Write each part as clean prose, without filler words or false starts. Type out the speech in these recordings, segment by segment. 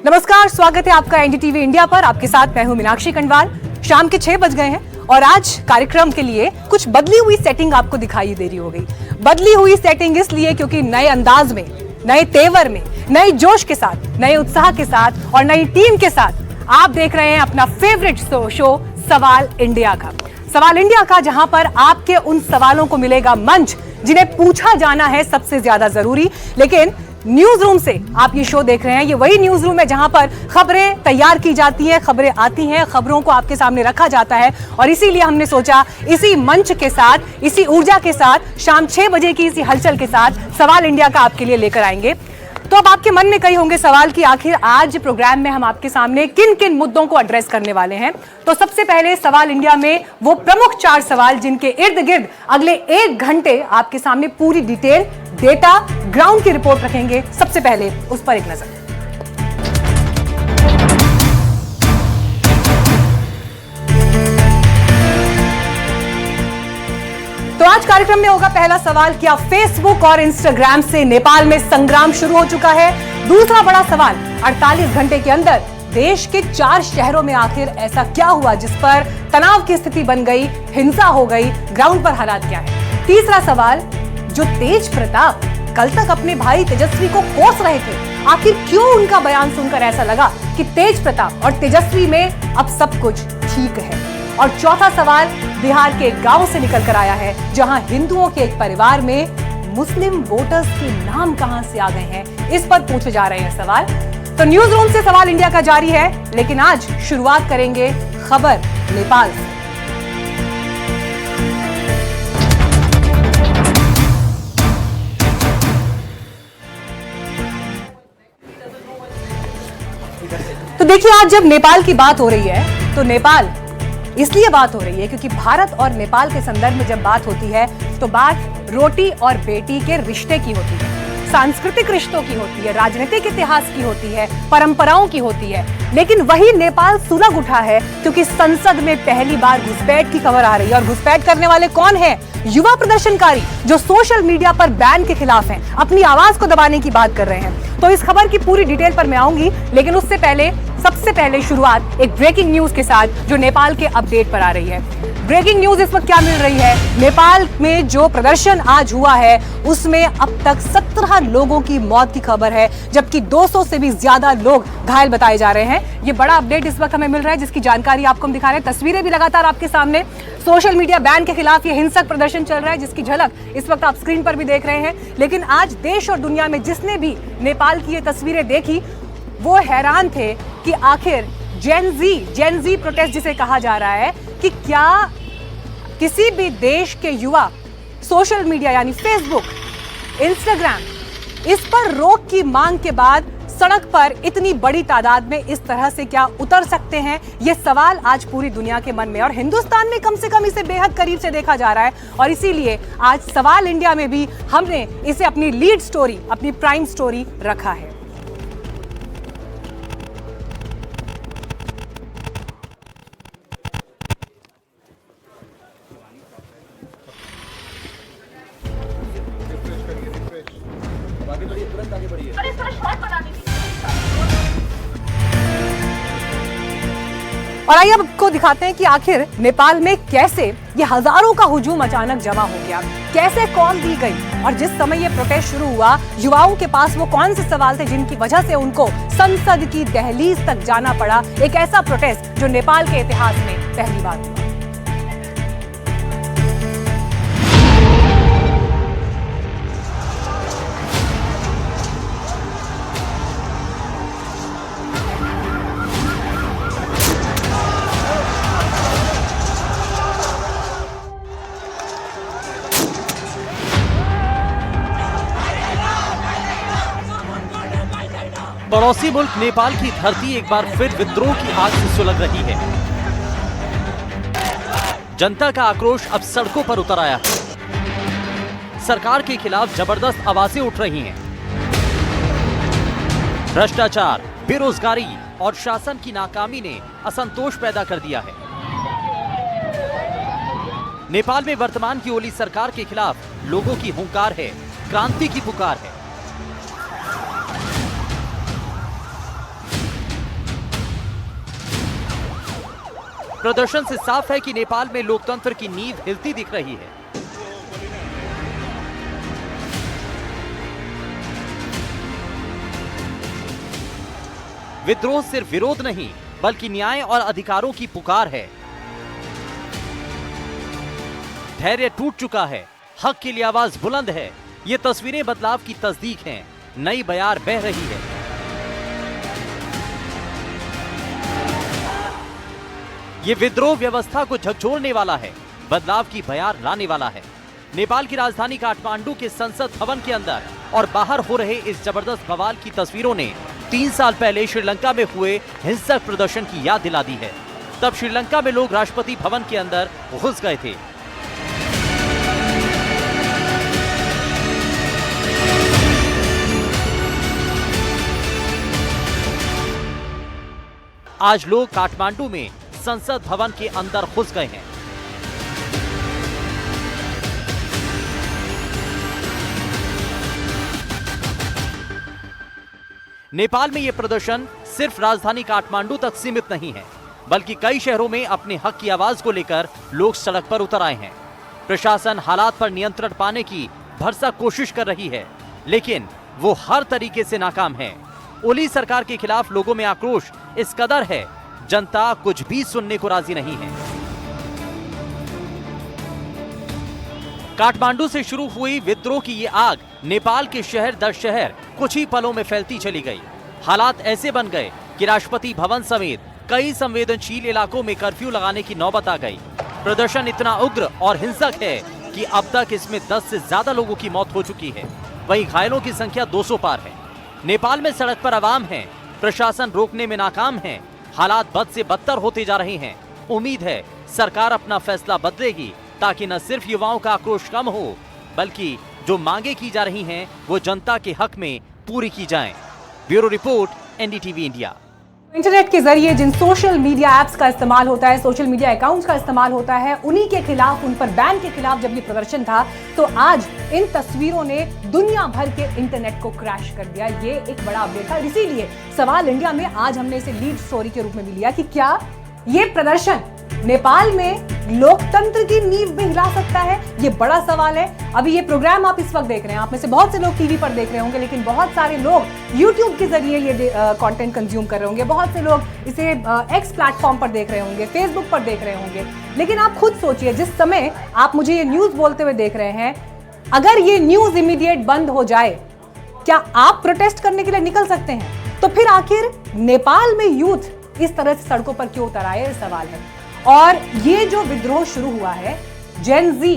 नमस्कार, स्वागत है आपका एनडीटीवी इंडिया पर। आपके साथ मैं हूं मीनाक्षी कंडवाल। शाम के 6 बज गए हैं और आज कार्यक्रम के लिए कुछ बदली हुई सेटिंग आपको दिखाई दे रही होगी। बदली हुई सेटिंग इसलिए क्योंकि नए अंदाज में, नए तेवर में, नए जोश के साथ, नए उत्साह के साथ और नई टीम के साथ आप देख रहे हैं अपना फेवरेट शो सवाल इंडिया का। सवाल इंडिया का, जहां पर आपके उन सवालों को मिलेगा मंच जिन्हें पूछा जाना है सबसे ज्यादा जरूरी। लेकिन न्यूज रूम से आप ये शो देख रहे हैं, ये वही न्यूज रूम है जहां पर खबरें तैयार की जाती हैं, खबरें आती हैं, खबरों को आपके सामने रखा जाता है। और इसीलिए हमने सोचा इसी मंच के साथ, इसी ऊर्जा के साथ, शाम 6 बजे की इसी हलचल के साथ सवाल इंडिया का आपके लिए लेकर आएंगे। तो अब आपके मन में कई होंगे सवाल कि आखिर आज प्रोग्राम में हम आपके सामने किन किन मुद्दों को एड्रेस करने वाले हैं। तो सबसे पहले सवाल इंडिया में वो प्रमुख 4 सवाल जिनके इर्द गिर्द अगले 1 घंटे आपके सामने पूरी डिटेल, डेटा, ग्राउंड की रिपोर्ट रखेंगे। सबसे पहले उस पर एक नजर। तो आज कार्यक्रम में होगा पहला सवाल, क्या फेसबुक और इंस्टाग्राम से नेपाल में संग्राम शुरू हो चुका है? दूसरा बड़ा सवाल, 48 घंटे के अंदर देश के 4 शहरों में आखिर ऐसा क्या हुआ जिस पर तनाव की स्थिति बन गई, हिंसा हो गई, ग्राउंड पर हालात क्या है? तीसरा सवाल, जो तेज प्रताप कल तक अपने भाई तेजस्वी को कोस रहे थे, आखिर क्यों उनका बयान सुनकर ऐसा लगा कि तेज प्रताप और तेजस्वी में अब सब कुछ ठीक है? और चौथा सवाल, बिहार के गांव से निकल कर आया है जहां हिंदुओं के एक परिवार में मुस्लिम वोटर्स के नाम कहां से आ गए हैं, इस पर पूछे जा रहे हैं सवाल। तो न्यूज रूम से सवाल इंडिया का जारी है, लेकिन आज शुरुआत करेंगे खबर नेपाल से। तो देखिए, आज जब नेपाल की बात हो रही है तो नेपाल इसलिए बात हो रही है क्योंकि भारत और नेपाल के संदर्भ में जब बात होती है तो बात रोटी और बेटी के रिश्ते की होती है, सांस्कृतिक रिश्तों की होती है, राजनीतिक इतिहास की होती है, परंपराओं की होती है। लेकिन वही नेपाल सुलग उठा है क्योंकि संसद में पहली बार घुसपैठ की खबर आ रही है। और घुसपैठ करने वाले कौन है? युवा प्रदर्शनकारी जो सोशल मीडिया पर बैन के खिलाफ हैं, अपनी आवाज को दबाने की बात कर रहे हैं। तो इस खबर की पूरी डिटेल पर मैं आऊंगी, लेकिन उससे पहले सबसे पहले शुरुआत एक ब्रेकिंग न्यूज के साथ जो नेपाल के अपडेट पर आ रही है। ब्रेकिंग न्यूज इस वक्त क्या मिल रही है? नेपाल में जो प्रदर्शन आज हुआ है उसमें अब तक 17 लोगों की मौत की खबर है, जबकि 200 से भी ज्यादा लोग घायल बताए जा रहे हैं। ये बड़ा अपडेट इस वक्त हमें मिल रहा है जिसकी जानकारी आपको हम दिखा रहे हैं। तस्वीरें भी लगातार आपके सामने, सोशल मीडिया बैन के खिलाफ ये हिंसक प्रदर्शन चल रहा है जिसकी झलक इस वक्त आप स्क्रीन पर भी देख रहे हैं। लेकिन आज देश और दुनिया में जिसने भी नेपाल की ये तस्वीरें देखी वो हैरान थे कि आखिर जेन जी प्रोटेस्ट जिसे कहा जा रहा है, कि क्या किसी भी देश के युवा सोशल मीडिया यानी फेसबुक, इंस्टाग्राम, इस पर रोक की मांग के बाद सड़क पर इतनी बड़ी तादाद में इस तरह से क्या उतर सकते हैं? ये सवाल आज पूरी दुनिया के मन में, और हिंदुस्तान में कम से कम इसे बेहद करीब से देखा जा रहा है। और इसीलिए आज सवाल इंडिया में भी हमने इसे अपनी लीड स्टोरी, अपनी प्राइम स्टोरी रखा है। और आइए अब आपको दिखाते हैं कि आखिर नेपाल में कैसे ये हजारों का हुजूम अचानक जमा हो गया, कैसे कॉल दी गई, और जिस समय ये प्रोटेस्ट शुरू हुआ युवाओं के पास वो कौन से सवाल थे जिनकी वजह से उनको संसद की दहलीज तक जाना पड़ा। एक ऐसा प्रोटेस्ट जो नेपाल के इतिहास में पहली बार हुआ। पड़ोसी मुल्क नेपाल की धरती एक बार फिर विद्रोह की आग से सुलग रही है। जनता का आक्रोश अब सड़कों पर उतर आया है। सरकार के खिलाफ जबरदस्त आवाजें उठ रही हैं। भ्रष्टाचार, बेरोजगारी और शासन की नाकामी ने असंतोष पैदा कर दिया है। नेपाल में वर्तमान की ओली सरकार के खिलाफ लोगों की हुंकार है, क्रांति की पुकार है। प्रदर्शन से साफ है कि नेपाल में लोकतंत्र की नींव हिलती दिख रही है। विद्रोह सिर्फ विरोध नहीं, बल्कि न्याय और अधिकारों की पुकार है। धैर्य टूट चुका है, हक के लिए आवाज बुलंद है। ये तस्वीरें बदलाव की तस्दीक हैं, नई बयार बह रही है। ये विद्रोह व्यवस्था को झकझोरने वाला है, बदलाव की बयार लाने वाला है। नेपाल की राजधानी काठमांडू के संसद भवन के अंदर और बाहर हो रहे इस जबरदस्त बवाल की तस्वीरों ने 3 साल पहले श्रीलंका में हुए हिंसक प्रदर्शन की याद दिला दी है। तब श्रीलंका में लोग राष्ट्रपति भवन के अंदर घुस गए थे। आज लोग काठमांडू में संसद भवन के अंदर घुस गए हैं। नेपाल में यह प्रदर्शन सिर्फ राजधानी काठमांडू तक सीमित नहीं है, बल्कि कई शहरों में अपने हक की आवाज को लेकर लोग सड़क पर उतर आए हैं। प्रशासन हालात पर नियंत्रण पाने की भरसक कोशिश कर रही है, लेकिन वो हर तरीके से नाकाम है। ओली सरकार के खिलाफ लोगों में आक्रोश इस कदर है, जनता कुछ भी सुनने को राजी नहीं है। काठमांडू से शुरू हुई विद्रोह की ये आग नेपाल के शहर दर शहर कुछ ही पलों में फैलती चली गई। हालात ऐसे बन गए कि राष्ट्रपति भवन समेत कई संवेदनशील इलाकों में कर्फ्यू लगाने की नौबत आ गई। प्रदर्शन इतना उग्र और हिंसक है कि अब तक इसमें 10 से ज्यादा लोगों की मौत हो चुकी है। वहीं घायलों की संख्या 200 पार है। नेपाल में सड़क पर आवाम है, प्रशासन रोकने में नाकाम है। हालात बद से बदतर होते जा रहे हैं। उम्मीद है सरकार अपना फैसला बदलेगी, ताकि न सिर्फ युवाओं का आक्रोश कम हो, बल्कि जो मांगे की जा रही हैं वो जनता के हक में पूरी की जाएं। Bureau report, NDTV India. Internet के जरिए जिन सोशल मीडिया एप्स का इस्तेमाल होता है, सोशल मीडिया अकाउंट्स का इस्तेमाल होता है, उन्हीं के खिलाफ, उन पर बैन के खिलाफ जब ये प्रदर्शन था, तो आज इन तस्वीरों ने दुनिया भर के इंटरनेट को क्रैश कर दिया। ये एक बड़ा अपडेट था। इसीलिए सवाल इंडिया में आज हमने इसे लीड स्टोरी के रूप में भी लिया कि क्या ये प्रदर्शन नेपाल में लोकतंत्र की नींव भी हिला सकता है। ये बड़ा सवाल है। अभी ये प्रोग्राम आप इस वक्त देख रहे हैं, आप में से बहुत से लोग टीवी पर देख रहे होंगे, लेकिन बहुत सारे लोग यूट्यूब के जरिए ये कंटेंट कंज्यूम कर रहे होंगे। बहुत से लोग इसे एक्स प्लेटफॉर्म पर देख रहे होंगे, फेसबुक पर देख रहे होंगे। लेकिन आप खुद सोचिए, जिस समय आप मुझे ये न्यूज बोलते हुए देख रहे हैं, अगर ये न्यूज इमीडिएट बंद हो जाए, क्या आप प्रोटेस्ट करने के लिए निकल सकते हैं? तो फिर आखिर नेपाल में यूथ इस तरह से सड़कों पर क्यों उतर आए, सवाल है। और ये जो विद्रोह शुरू हुआ है, जेन जी,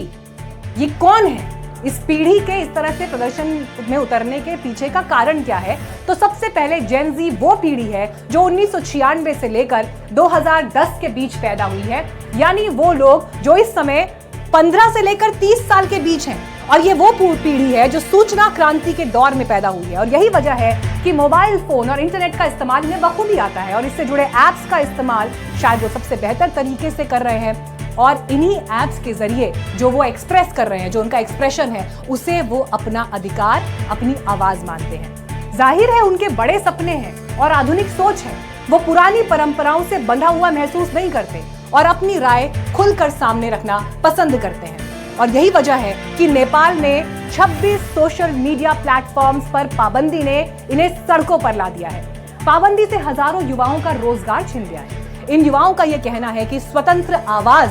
ये कौन है? इस पीढ़ी के इस तरह से प्रदर्शन में उतरने के पीछे का कारण क्या है? तो सबसे पहले जेन जी वो पीढ़ी है जो 1996 से लेकर 2010 के बीच पैदा हुई है। यानी वो लोग जो इस समय 15 से लेकर 30 साल के बीच हैं। और ये वो पीढ़ी है जो सूचना क्रांति के दौर में पैदा हुई है। और यही वजह है कि मोबाइल फोन और इंटरनेट का इस्तेमाल इन्हें बखूबी आता है, और इससे जुड़े एप्स का इस्तेमाल शायद वो सबसे बेहतर तरीके से कर रहे हैं। और इन्हीं एप्स के जरिए जो वो एक्सप्रेस कर रहे हैं, जो उनका एक्सप्रेशन है, उसे वो अपना अधिकार, अपनी आवाज मानते हैं। जाहिर है उनके बड़े सपने हैं और आधुनिक सोच है। वो पुरानी परंपराओं से बंधा हुआ महसूस नहीं करते और अपनी राय खुलकर सामने रखना पसंद करते हैं। और यही वजह है कि नेपाल में 26 सोशल मीडिया प्लेटफॉर्म्स पर पाबंदी ने इन्हें सड़कों पर ला दिया है। पाबंदी से हजारों युवाओं का रोजगार छिन गया है। इन युवाओं का यह कहना है कि स्वतंत्र आवाज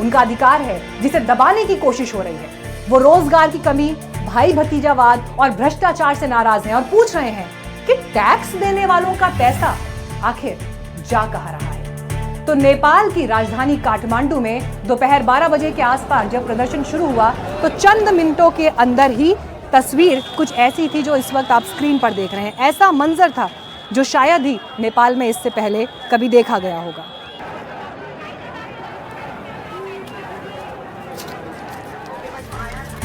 उनका अधिकार है, जिसे दबाने की कोशिश हो रही है। वो रोजगार की कमी, भाई भतीजावाद और भ्रष्टाचार से नाराज हैं और पूछ रहे हैं कि टैक्स देने वालों का पैसा आखिर जा कहां रहा है। तो नेपाल की राजधानी काठमांडू में दोपहर 12 बजे के आसपास जब प्रदर्शन शुरू हुआ, तो चंद मिनटों के अंदर ही तस्वीर कुछ ऐसी थी जो इस वक्त आप स्क्रीन पर देख रहे हैं। ऐसा मंजर था जो शायद ही नेपाल में इससे पहले कभी देखा गया होगा।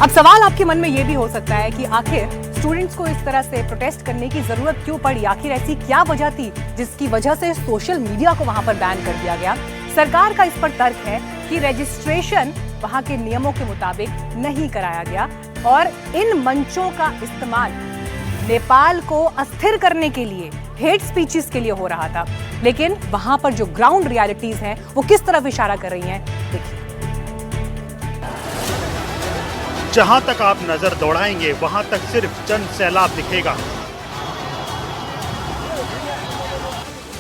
अब सवाल आपके मन में यह भी हो सकता है कि आखिर स्टूडेंट्स को इस तरह से प्रोटेस्ट करने की जरूरत क्यों पड़ी? आखिर ऐसी क्या वजह थी जिसकी वजह से सोशल मीडिया को वहां पर बैन कर दिया गया? सरकार का इस पर तर्क है कि रजिस्ट्रेशन वहां के नियमों के मुताबिक नहीं कराया गया और इन मंचों का इस्तेमाल नेपाल को अस्थिर करने के लिए, हेट स्पीचेस के लिए हो रहा था, लेकिन वहां पर जो ग्राउंड रियलिटीज हैं वो किस तरफ इशारा कर रही हैं, देखिए। जहां तक आप नजर दौड़ाएंगे वहां तक सिर्फ जन सैलाब दिखेगा।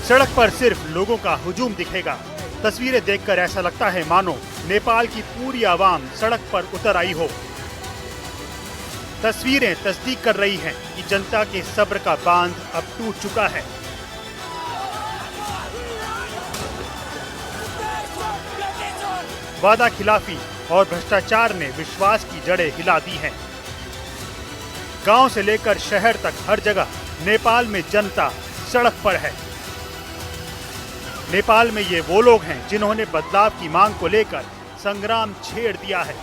सड़क पर सिर्फ लोगों का हुजूम दिखेगा। तस्वीरें देखकर ऐसा लगता है मानो नेपाल की पूरी आवाम सड़क पर उतर आई हो। तस्वीरें तस्दीक कर रही हैं कि जनता के सब्र का बांध अब टूट चुका है। वादा खिलाफी और भ्रष्टाचार ने विश्वास की जड़ें हिला दी हैं। गांव से लेकर शहर तक हर जगह नेपाल में जनता सड़क पर है। नेपाल में ये वो लोग हैं जिन्होंने बदलाव की मांग को लेकर संग्राम छेड़ दिया है।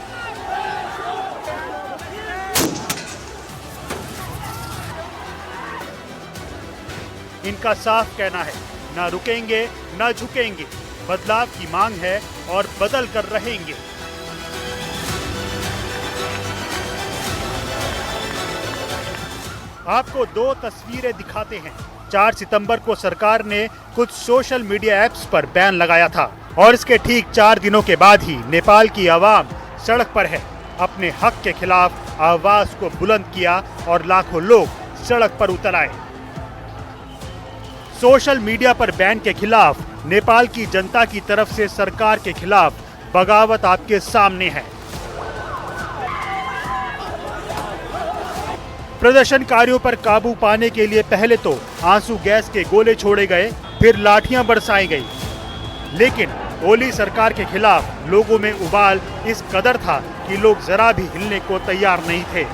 इनका साफ कहना है, ना रुकेंगे ना झुकेंगे, बदलाव की मांग है और बदल कर रहेंगे। आपको दो तस्वीरें दिखाते हैं। 4 सितंबर को सरकार ने कुछ सोशल मीडिया ऐप्स पर बैन लगाया था और इसके ठीक 4 दिनों के बाद ही नेपाल की आवाम सड़क पर है। अपने हक के खिलाफ आवाज को बुलंद किया और लाखों लोग सड़क पर उतर आए। सोशल मीडिया पर बैन के खिलाफ नेपाल की जनता की तरफ से सरकार के खिलाफ बगावत आपके सामने है। प्रदर्शनकारियों पर काबू पाने के लिए पहले तो आंसू गैस के गोले छोड़े गए, फिर लाठियां बरसाई गई, लेकिन ओली सरकार के खिलाफ लोगों में उबाल इस कदर था कि लोग जरा भी हिलने को तैयार नहीं थे।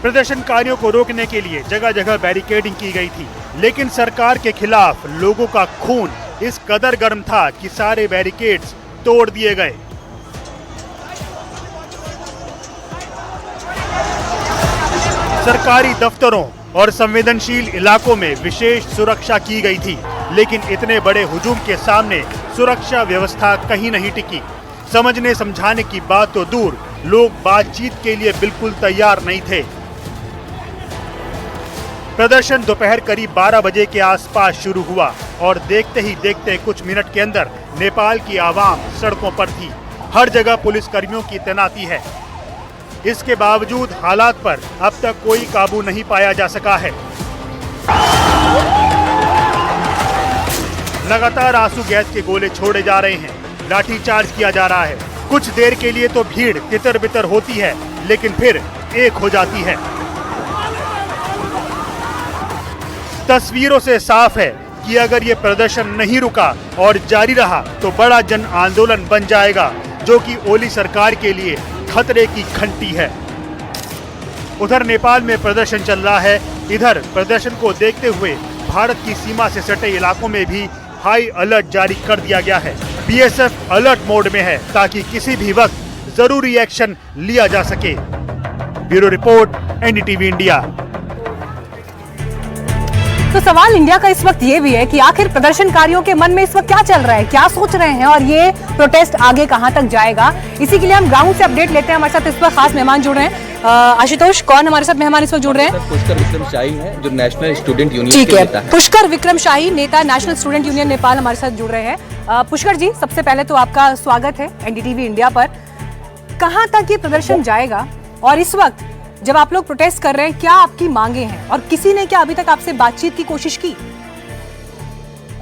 प्रदर्शनकारियों को रोकने के लिए जगह जगह बैरिकेडिंग की गई थी, लेकिन सरकार के खिलाफ लोगों का खून इस कदर गर्म था कि सारे बैरिकेड्स तोड़ दिए गए। सरकारी दफ्तरों और संवेदनशील इलाकों में विशेष सुरक्षा की गई थी, लेकिन इतने बड़े हुजूम के सामने सुरक्षा व्यवस्था कहीं नहीं टिकी। समझने समझाने की बात तो दूर, लोग बातचीत के लिए बिल्कुल तैयार नहीं थे। प्रदर्शन दोपहर करीब 12 बजे के आसपास शुरू हुआ और देखते ही देखते कुछ मिनट के अंदर नेपाल की आवाम सड़कों पर थी। हर जगह पुलिस कर्मियों की तैनाती है। इसके बावजूद हालात पर अब तक कोई काबू नहीं पाया जा सका है। लगातार आंसू गैस के गोले छोड़े जा रहे हैं, लाठीचार्ज किया जा रहा है। कुछ देर के लिए तो भीड़ तितर बितर होती है, लेकिन फिर एक हो जाती है। तस्वीरों से साफ है कि अगर ये प्रदर्शन नहीं रुका और जारी रहा तो बड़ा जन आंदोलन बन जाएगा, जो कि ओली सरकार के लिए खतरे की घंटी है। उधर नेपाल में प्रदर्शन चल रहा है, इधर प्रदर्शन को देखते हुए भारत की सीमा से सटे इलाकों में भी हाई अलर्ट जारी कर दिया गया है। बीएसएफ अलर्ट मोड में है ताकि किसी भी वक्त जरूरी एक्शन लिया जा सके। Bureau report, NDTV India. तो सवाल इंडिया का इस वक्त ये भी है कि आखिर प्रदर्शनकारियों के मन में इस वक्त क्या चल रहा है, क्या सोच रहे हैं और ये प्रोटेस्ट आगे कहां तक जाएगा। इसी के लिए हम ग्राउंड से अपडेट लेते हैं। हमारे साथ इस वक्त खास मेहमान जुड़ रहे हैं। आशुतोष, कौन हमारे साथ मेहमान इस वक्त जुड़ रहे हैं? पुष्कर विक्रम शाही है, जो नेशनल स्टूडेंट यूनियन के नेता है। पुष्कर विक्रम शाही, नेता नेशनल स्टूडेंट यूनियन नेपाल, हमारे साथ जुड़ रहे हैं। पुष्कर जी, सबसे पहले तो आपका स्वागत है एनडीटीवी इंडिया पर। कहां तक ये प्रदर्शन जाएगा और इस वक्त जब आप लोग प्रोटेस्ट कर रहे हैं, क्या आपकी मांगे हैं और किसी ने क्या अभी तक आपसे बातचीत की कोशिश की?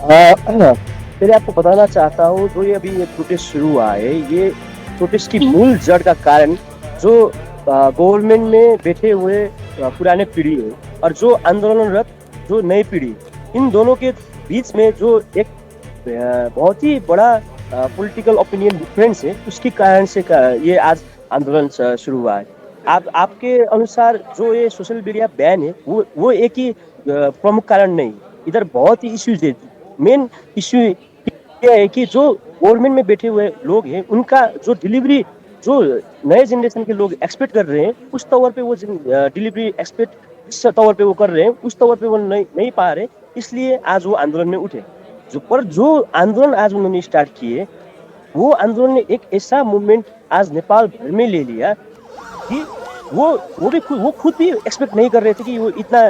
पहले आपको बताना चाहता हूँ, जो ये अभी ये प्रोटेस्ट शुरू हुआ है, ये प्रोटेस्ट की मूल जड़ का कारण जो गवर्नमेंट में बैठे हुए पुराने पीढ़ी है और जो आंदोलनरत जो नई पीढ़ी, इन दोनों के बीच में जो एक बहुत ही बड़ा पॉलिटिकल ओपिनियन डिफरेंस है, उसके कारण से ये आज आंदोलन शुरू हुआ है। आपके अनुसार जो ये सोशल मीडिया बैन है, वो एक ही प्रमुख कारण नहीं, इधर बहुत ही इश्यूज है। मेन इश्यू यह है कि जो गवर्नमेंट में बैठे हुए लोग हैं, उनका जो डिलीवरी जो नए जनरेशन के लोग एक्सपेक्ट कर रहे हैं, उस तौर पे वो डिलीवरी एक्सपेक्ट जिस तौर पे वो कर रहे हैं, उस तौर पे वो नहीं पा रहे, इसलिए आज वो आंदोलन में उठे। जो आंदोलन आज उन्होंने स्टार्ट किए, वो आंदोलन ने एक ऐसा मूवमेंट आज नेपाल भर में ले लिया कि वो खुद भी एक्सपेक्ट नहीं कर रहे थे कि वो इतना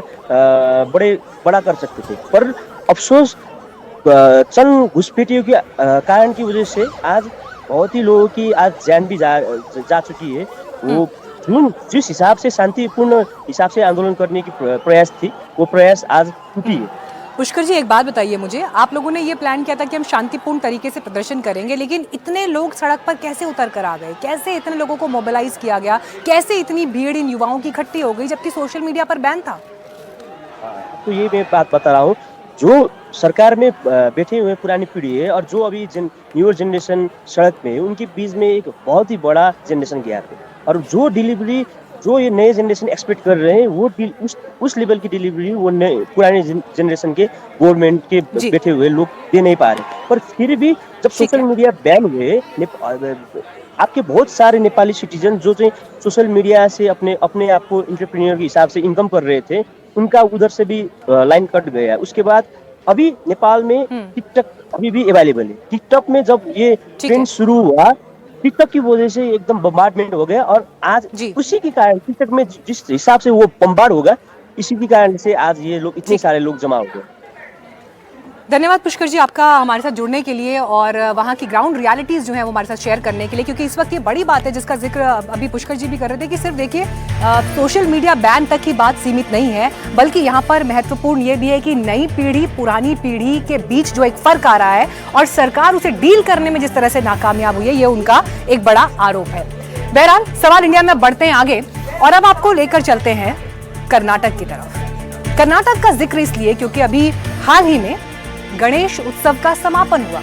बड़ा कर सकते थे। पर अफसोस चंद घुसपैठियों के कारण की वजह से आज बहुत ही लोगों की आज जान भी जा चुकी है। वो जिस हिसाब से शांतिपूर्ण हिसाब से आंदोलन करने की प्रयास थी, वो प्रयास आज टूटी है। पुष्कर जी, एक बात बताइए मुझे, आप लोगों ने ये प्लान किया था कि हम शांतिपूर्ण तरीके से प्रदर्शन करेंगे, लेकिन इतने लोग सड़क पर कैसे उतर कर आ गए? कैसे इतने लोगों को मोबिलाइज किया गया? कैसे इतनी भीड़ इन युवाओं की इकट्ठी हो गई जबकि सोशल मीडिया पर बैन था? तो ये मैं बात बता रहा हूँ, जो सरकार में बैठे हुए पुरानी पीढ़ी है और जो अभी न्यूअर जनरेशन सड़क में है, उनके बीच में एक बहुत ही बड़ा जनरेशन गैप है। और जो डिलीवरी जो ये नए जनरेशन एक्सपेक्ट कर रहे हैं, वो उस लेवल की डिलीवरी वो पुराने जनरेशन के गवर्नमेंट के बैठे हुए लोग दे नहीं पा रहे। पर फिर भी जब सोशल मीडिया बैन हुए, आपके बहुत सारे नेपाली सिटीजन जो सोशल मीडिया से अपने आप को एंटरप्रेन्योर के हिसाब से इनकम कर रहे थे, उनका उधर से भी लाइन कट गया। उसके बाद अभी नेपाल में टिकटॉक अभी भी अवेलेबल है। टिकटॉक में जब ये ट्रेंड शुरू हुआ, टिकटॉक की वजह से एकदम बम्बार्डमेंट हो गया और आज उसी के कारण टिकटॉक में जिस हिसाब से वो बम्बार्ड होगा, इसी के कारण से आज ये लोग इतने सारे लोग जमा हो गए। धन्यवाद पुष्कर जी आपका हमारे साथ जुड़ने के लिए और वहाँ की ग्राउंड रियलिटीज़ जो है वो हमारे साथ शेयर करने के लिए, क्योंकि इस वक्त ये बड़ी बात है जिसका जिक्र अभी पुष्कर जी भी कर रहे थे कि सिर्फ देखिए सोशल मीडिया बैन तक ही बात सीमित नहीं है, बल्कि यहाँ पर महत्वपूर्ण ये भी है कि नई पीढ़ी पुरानी पीढ़ी के बीच जो एक फर्क आ रहा है और सरकार उसे डील करने में जिस तरह से नाकामयाब हुई है, ये उनका एक बड़ा आरोप है। बहरहाल सवाल इंडिया में बढ़ते हैं आगे और अब आपको लेकर चलते हैं कर्नाटक की तरफ। कर्नाटक का जिक्र इसलिए क्योंकि अभी हाल ही में गणेश उत्सव का समापन हुआ,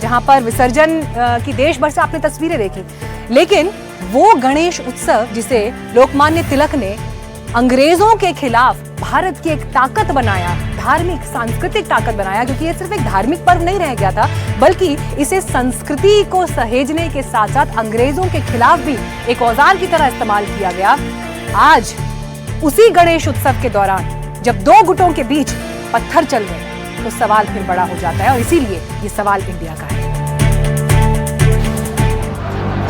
जहां पर विसर्जन की देश भर से आपने तस्वीरें देखी, लेकिन वो गणेश उत्सव जिसे लोकमान्य तिलक ने अंग्रेजों के खिलाफ भारत की एक ताकत बनाया, धार्मिक सांस्कृतिक ताकत बनाया, क्योंकि ये सिर्फ एक धार्मिक पर्व नहीं रह गया था, बल्कि इसे संस्कृति को सहेजने के साथ साथ अंग्रेजों के खिलाफ भी एक औजार की तरह इस्तेमाल किया गया। आज उसी गणेश उत्सव के दौरान जब दो गुटों के बीच पत्थर चल गए तो सवाल फिर बड़ा हो जाता है और इसीलिए ये सवाल इंडिया का है।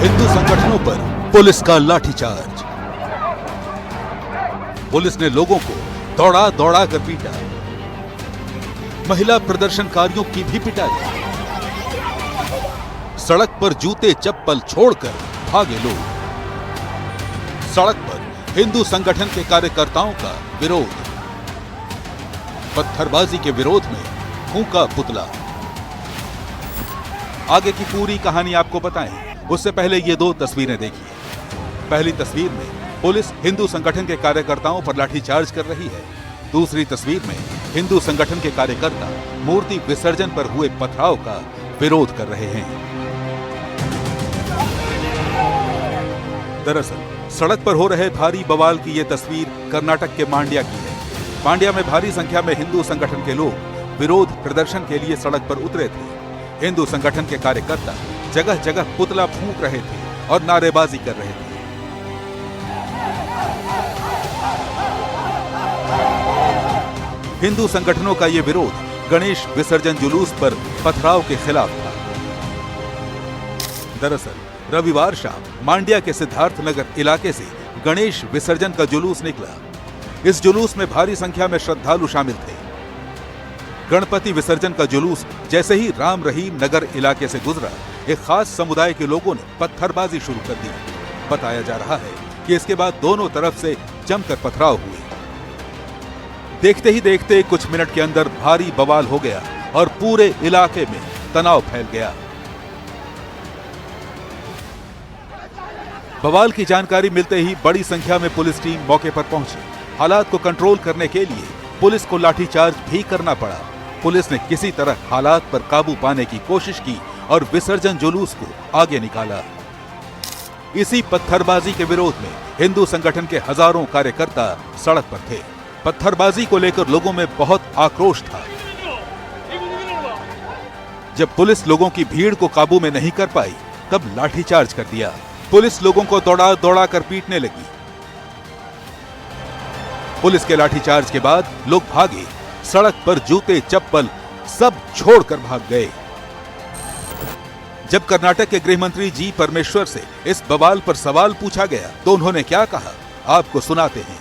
हिंदू संगठनों पर पुलिस का लाठीचार्ज। पुलिस ने लोगों को दौड़ा दौड़ा कर पीटा। महिला प्रदर्शनकारियों की भी पिटाई। सड़क पर जूते चप्पल छोड़कर भागे लोग। सड़क पर हिंदू संगठन के कार्यकर्ताओं का विरोध। पत्थरबाजी के विरोध में फूंका पुतला। आगे की पूरी कहानी आपको बताएं, उससे पहले ये दो तस्वीरें देखिए। पहली तस्वीर में पुलिस हिंदू संगठन के कार्यकर्ताओं पर लाठीचार्ज कर रही है। दूसरी तस्वीर में हिंदू संगठन के कार्यकर्ता मूर्ति विसर्जन पर हुए पथराव का विरोध कर रहे हैं। दरअसल सड़क पर हो रहे भारी बवाल की ये तस्वीर कर्नाटक के मांड्या की है। मांड्या में भारी संख्या में हिंदू संगठन के लोग विरोध प्रदर्शन के लिए सड़क पर उतरे थे। हिंदू संगठन के कार्यकर्ता जगह जगह पुतला फूंक रहे थे और नारेबाजी कर रहे थे। हिंदू संगठनों का यह विरोध गणेश विसर्जन जुलूस पर पथराव के खिलाफ था। दरअसल रविवार शाम मांड्या के सिद्धार्थ नगर इलाके से गणेश विसर्जन का जुलूस निकला। इस जुलूस में भारी संख्या में श्रद्धालु शामिल थे। गणपति विसर्जन का जुलूस जैसे ही राम रहीम नगर इलाके से गुजरा, एक खास समुदाय के लोगों ने पत्थरबाजी शुरू कर दी। बताया जा रहा है कि इसके बाद दोनों तरफ से जमकर पथराव हुए। देखते ही देखते कुछ मिनट के अंदर भारी बवाल हो गया और पूरे इलाके में तनाव फैल गया। बवाल की जानकारी मिलते ही बड़ी संख्या में पुलिस टीम मौके पर पहुंची। हालात को कंट्रोल करने के लिए पुलिस को लाठीचार्ज भी करना पड़ा। पुलिस ने किसी तरह हालात पर काबू पाने की कोशिश की और विसर्जन जुलूस को आगे निकाला। इसी पत्थरबाजी के विरोध में हिंदू संगठन के हजारों कार्यकर्ता सड़क पर थे। पत्थरबाजी को लेकर लोगों में बहुत आक्रोश था। जब पुलिस लोगों की भीड़ को काबू में नहीं कर पाई, तब लाठीचार्ज कर दिया। पुलिस लोगों को दौड़ा दौड़ा कर पीटने लगी। पुलिस के लाठीचार्ज के बाद लोग भागे। सड़क पर जूते चप्पल सब छोड़कर भाग गए। जब कर्नाटक के गृह मंत्री जी परमेश्वर से इस बवाल पर सवाल पूछा गया तो उन्होंने क्या कहा, आपको सुनाते हैं।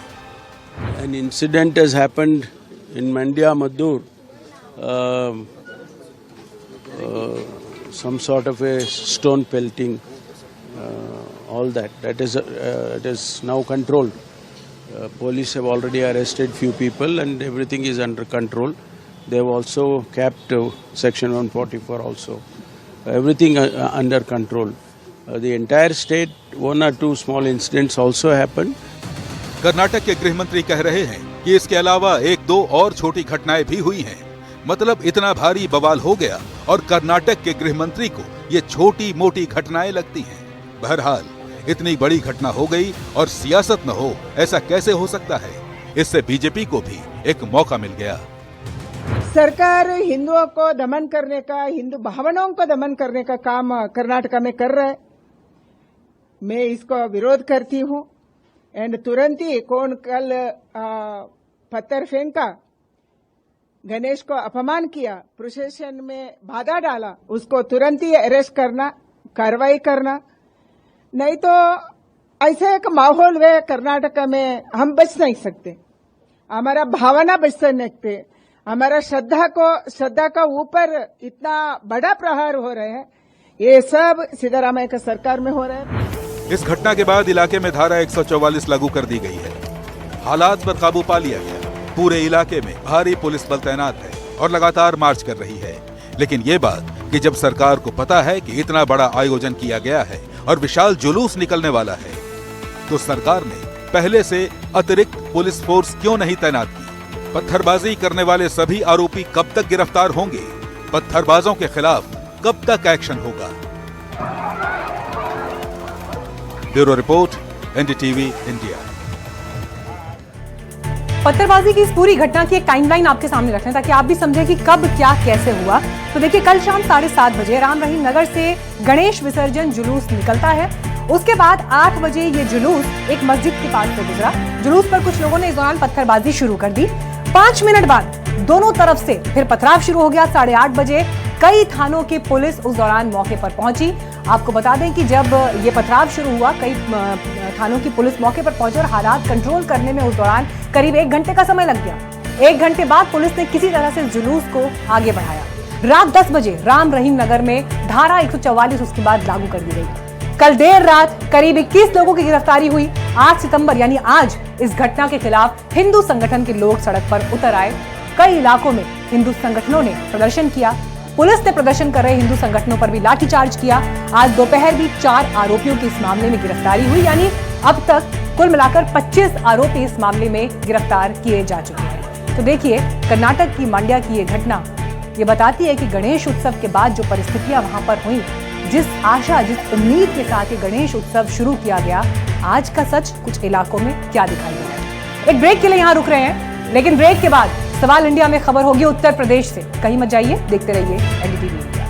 An incident has happened in Mandya, Maddur. Some sort of a stone pelting, all that. That is, it is now controlled. Police have already arrested few people and everything is under control. They have also capped Section 144 also. Everything under control. The entire state, one or two small incidents also happened. Karnataka के गृह मंत्री कह रहे हैं कि इसके अलावा एक दो और छोटी घटनाएं भी हुई हैं। मतलब इतना भारी बवाल हो गया और कर्नाटक के गृह मंत्री को ये छोटी मोटी घटनाएं लगती हैं। बहरहाल इतनी बड़ी घटना हो गई और सियासत न हो, ऐसा कैसे हो सकता है? इससे बीजेपी को भी एक मौका मिल गया। सरकार हिंदुओं को दमन करने का, हिंदू भावनाओं को दमन करने का काम कर्नाटक में कर रहा है। मैं इसको विरोध करती हूं। एंड तुरंत ही कौन कल पत्थर फेंका, गणेश को अपमान किया, प्रोसेशन में बाधा डाला, उसको तुरंत ही अरेस्ट करना, कार्रवाई करना। नहीं तो ऐसा एक माहौल है कर्नाटक में, हम बच नहीं सकते। हमारा भावना बच सकते, हमारा श्रद्धा का ऊपर इतना बड़ा प्रहार हो रहे हैं। ये सब सिद्धरामैया का सरकार में हो रहा है। इस घटना के बाद इलाके में धारा 144 लागू कर दी गई है। हालात पर काबू पा लिया गया। पूरे इलाके में भारी पुलिस बल तैनात है और लगातार मार्च कर रही है। लेकिन ये बात कि जब सरकार को पता है कि इतना बड़ा आयोजन किया गया है और विशाल जुलूस निकलने वाला है, तो सरकार ने पहले से अतिरिक्त पुलिस फोर्स क्यों नहीं तैनात की? पत्थरबाजी करने वाले सभी आरोपी कब तक गिरफ्तार होंगे? पत्थरबाजों के खिलाफ कब तक एक्शन होगा? Bureau report, NDTV India. पत्थरबाजी की इस पूरी घटना की एक टाइमलाइन आपके सामने रखना ताकि आप भी समझें कि कब क्या कैसे हुआ। तो देखिए, कल शाम 7:30 बजे राम रहीम नगर से गणेश विसर्जन जुलूस निकलता है। उसके बाद 8 बजे ये जुलूस एक मस्जिद के पास से गुजरा। जुलूस पर कुछ लोगों ने इस दौरान पत्थरबाजी शुरू कर दी। 5 मिनट बाद दोनों तरफ से फिर पथराव शुरू हो गया। 8:30 बजे कई थानों की पुलिस उस दौरान मौके पर पहुंची। आपको बता दें कि जब ये पथराव शुरू हुआ, कई थानों की पुलिस मौके पर पहुंची और हालात कंट्रोल करने में उस दौरान करीब 1 घंटे का समय लग गया। 1 घंटे बाद पुलिस ने किसी तरह से जुलूस को आगे बढ़ाया। रात 10 बजे राम रहीम नगर में धारा 144 उसके बाद लागू कर दी गई। कल देर रात करीब 21 लोगों की गिरफ्तारी हुई। 8 सितंबर यानी आज इस घटना के खिलाफ हिंदू संगठन के लोग सड़क पर उतर आए। कई इलाकों में हिंदू संगठनों ने प्रदर्शन किया। पुलिस ने प्रदर्शन कर रहे हिंदू संगठनों पर भी लाठीचार्ज किया। आज दोपहर भी 4 आरोपियों की इस मामले में गिरफ्तारी हुई, यानी अब तक कुल मिलाकर 25 आरोपी इस मामले में गिरफ्तार किए जा चुके हैं। तो देखिए, कर्नाटक की मांड्या की ये घटना ये बताती है कि गणेश उत्सव के बाद जो परिस्थितियां वहां पर हुई, जिस आशा, जिस उम्मीद के साथ ये गणेश उत्सव शुरू किया गया, आज का सच कुछ इलाकों में क्या दिखाई दे रहा है। एक ब्रेक के लिए यहां रुक रहे हैं, लेकिन ब्रेक के बाद सवाल इंडिया में खबर होगी उत्तर प्रदेश से। कहीं मत जाइए, देखते रहिए एनडीटीवी इंडिया।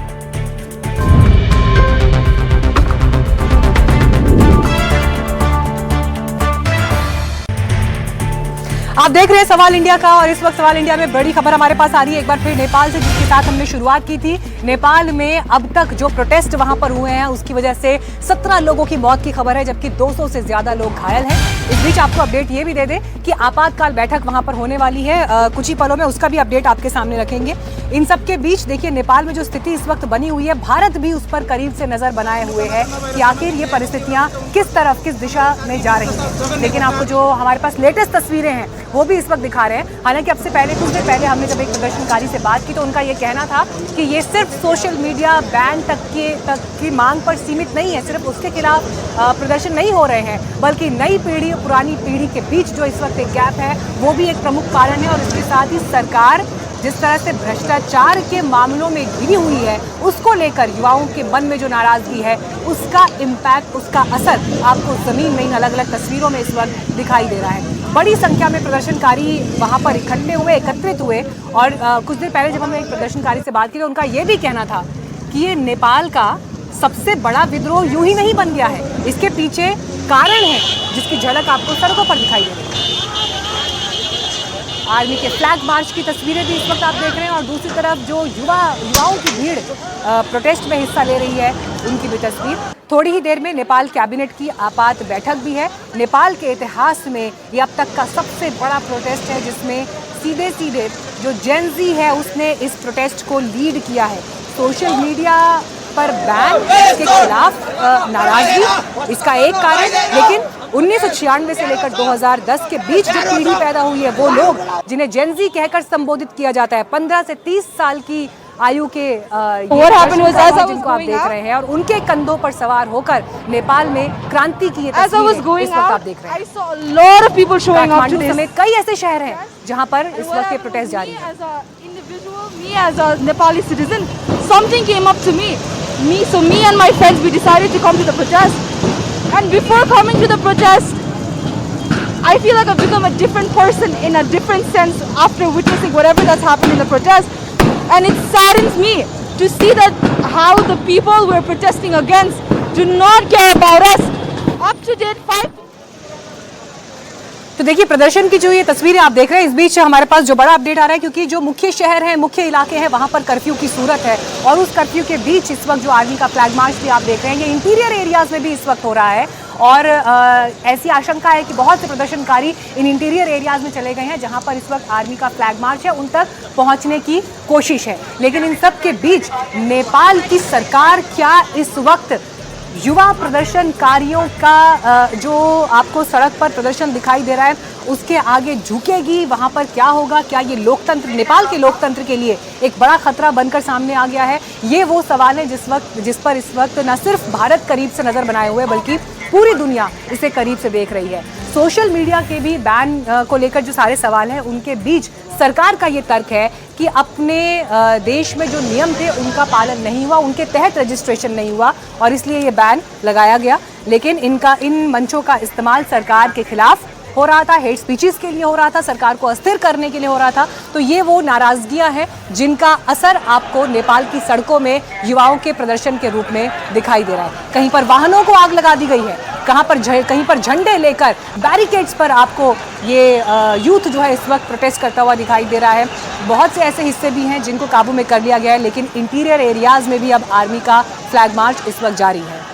आप देख रहे हैं सवाल इंडिया का और इस वक्त सवाल इंडिया में बड़ी खबर हमारे पास आ रही है एक बार फिर नेपाल से, जिसके साथ हमने शुरुआत की थी। नेपाल में अब तक जो प्रोटेस्ट वहां पर हुए हैं उसकी वजह से 17 लोगों की मौत की खबर है, जबकि 200 से ज्यादा लोग घायल हैं। इस बीच आपको अपडेट ये भी दे दें कि आपातकाल बैठक वहां पर होने वाली है कुछ ही पलों में, उसका भी अपडेट आपके सामने रखेंगे। इन सब के बीच देखिए, नेपाल में जो स्थिति इस वक्त बनी हुई है, भारत भी उस पर करीब से नजर बनाए हुए है कि आखिर ये परिस्थितियां किस तरफ, किस दिशा में जा रही है। लेकिन आपको जो हमारे पास लेटेस्ट तस्वीरें हैं वो भी इस वक्त दिखा रहे हैं। हालांकि अब से पहले, कुछ देर पहले हमने जब एक प्रदर्शनकारी से बात की तो उनका ये कहना था कि ये सिर्फ सोशल मीडिया बैन तक की मांग पर सीमित नहीं है, सिर्फ उसके खिलाफ प्रदर्शन नहीं हो रहे हैं, बल्कि नई पीढ़ी और पुरानी पीढ़ी के बीच जो इस वक्त एक गैप है वो भी एक प्रमुख कारण है। और इसके साथ ही सरकार जिस तरह से भ्रष्टाचार के मामलों में घिरी हुई है, उसको लेकर युवाओं के मन में जो नाराजगी है, उसका इम्पैक्ट, उसका असर आपको जमीन में इन अलग अलग तस्वीरों में इस वक्त दिखाई दे रहा है। बड़ी संख्या में प्रदर्शनकारी वहां पर इकट्ठे हुए, एकत्रित हुए। और कुछ देर पहले जब हमने एक प्रदर्शनकारी से बात की तो उनका ये भी कहना था कि ये नेपाल का सबसे बड़ा विद्रोह यूं ही नहीं बन गया है, इसके पीछे कारण है जिसकी झलक आपको सड़कों पर दिखाई दे रही है। आर्मी के फ्लैग मार्च की तस्वीरें भी इस वक्त आप देख रहे हैं और दूसरी तरफ जो युवाओं की भीड़ प्रोटेस्ट में हिस्सा ले रही है, उनकी भी तस्वीर। थोड़ी ही देर में नेपाल कैबिनेट की आपात बैठक भी है। नेपाल के इतिहास में ये अब तक का सबसे बड़ा प्रोटेस्ट है, जिसमें सीधे सीधे जो जेन ज़ी है उसने इस प्रोटेस्ट को लीड किया है। सोशल मीडिया पर बैन के खिलाफ नाराजगी इसका एक कारण, लेकिन 1996 से लेकर 2010 के बीच जो पीढ़ी पैदा हुई है, वो लोग जिन्हें जेन ज़ी कहकर संबोधित किया जाता है, 15 से 30 साल की आयु के जिनको आप देख रहे हैं, और उनके कंधों पर सवार होकर नेपाल में क्रांति की ये तस्वीरें इस वक्त आप देख रहे हैं। काठमांडू समेत कई ऐसे शहर हैं जहां पर इस वक्त ये प्रोटेस्ट जारी है। Me as a Nepali citizen, something came up to me. So me and my friends, we decided to come to the protest. And before coming to the protest, I feel like I've become a different person in a different sense after witnessing whatever that's happened in the protest. And it saddens me to see that how the people we're protesting against do not care about us. Up to date 5. तो देखिए प्रदर्शन की जो ये तस्वीरें आप देख रहे हैं, इस बीच हमारे पास जो बड़ा अपडेट आ रहा है, क्योंकि जो मुख्य शहर है, मुख्य इलाके हैं, वहां पर कर्फ्यू की सूरत है, और उस कर्फ्यू के बीच इस वक्त जो आर्मी का फ्लैग मार्च भी आप देख रहे हैं, ये इंटीरियर एरियाज में भी इस वक्त हो रहा है। और ऐसी आशंका है कि बहुत से प्रदर्शनकारी इन इंटीरियर एरियाज में चले गए हैं जहां पर इस वक्त आर्मी का फ्लैग मार्च है, उन तक पहुंचने की कोशिश है। लेकिन इन सब के बीच नेपाल की सरकार क्या इस वक्त युवा प्रदर्शनकारियों का जो आपको सड़क पर प्रदर्शन दिखाई दे रहा है उसके आगे झुकेगी? वहां पर क्या होगा? क्या ये लोकतंत्र, नेपाल के लोकतंत्र के लिए एक बड़ा खतरा बनकर सामने आ गया है? ये वो सवाल है जिस पर इस वक्त न सिर्फ भारत करीब से नजर बनाए हुए बल्कि पूरी दुनिया इसे करीब से देख रही है। सोशल मीडिया के भी बैन को लेकर जो सारे सवाल हैं, उनके बीच सरकार का ये तर्क है कि अपने देश में जो नियम थे उनका पालन नहीं हुआ, उनके तहत रजिस्ट्रेशन नहीं हुआ और इसलिए ये बैन लगाया गया। लेकिन इन मंचों का इस्तेमाल सरकार के खिलाफ हो रहा था, हेट स्पीचेस के लिए हो रहा था, सरकार को अस्थिर करने के लिए हो रहा था। तो ये वो नाराजगियां हैं जिनका असर आपको नेपाल की सड़कों में युवाओं के प्रदर्शन के रूप में दिखाई दे रहा है। कहीं पर वाहनों को आग लगा दी गई है, कहीं पर झंडे लेकर बैरिकेड्स पर आपको ये यूथ जो है इस वक्त प्रोटेस्ट करता हुआ दिखाई दे रहा है। बहुत से ऐसे हिस्से भी हैं जिनको काबू में कर लिया गया है, लेकिन इंटीरियर एरियाज में भी अब आर्मी का फ्लैग मार्च इस वक्त जारी है।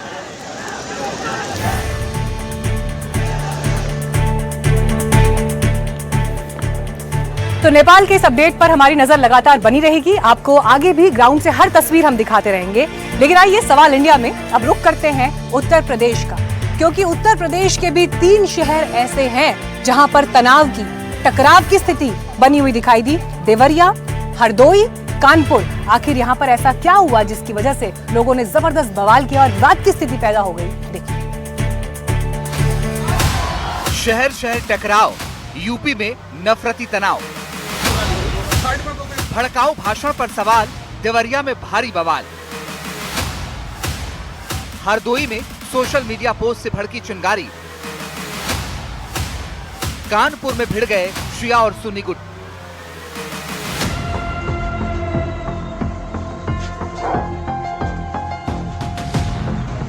तो नेपाल के इस अपडेट पर हमारी नजर लगातार बनी रहेगी, आपको आगे भी ग्राउंड से हर तस्वीर हम दिखाते रहेंगे। लेकिन आइए सवाल इंडिया में अब रुख करते हैं उत्तर प्रदेश का, क्योंकि उत्तर प्रदेश के भी 3 शहर ऐसे हैं जहां पर तनाव की, टकराव की स्थिति बनी हुई दिखाई दी। देवरिया, हरदोई, कानपुर। आखिर यहां पर ऐसा क्या हुआ जिसकी वजह से लोगों ने जबरदस्त बवाल किया और विवाद की स्थिति पैदा हो गई? देखिए। शहर शहर टकराव, यूपी में नफरती तनाव, भड़काऊ भाषण पर सवाल, देवरिया में भारी बवाल, हरदोई में सोशल मीडिया पोस्ट से भड़की चिंगारी, कानपुर में भिड़ गए शिया और सुन्नी गुट।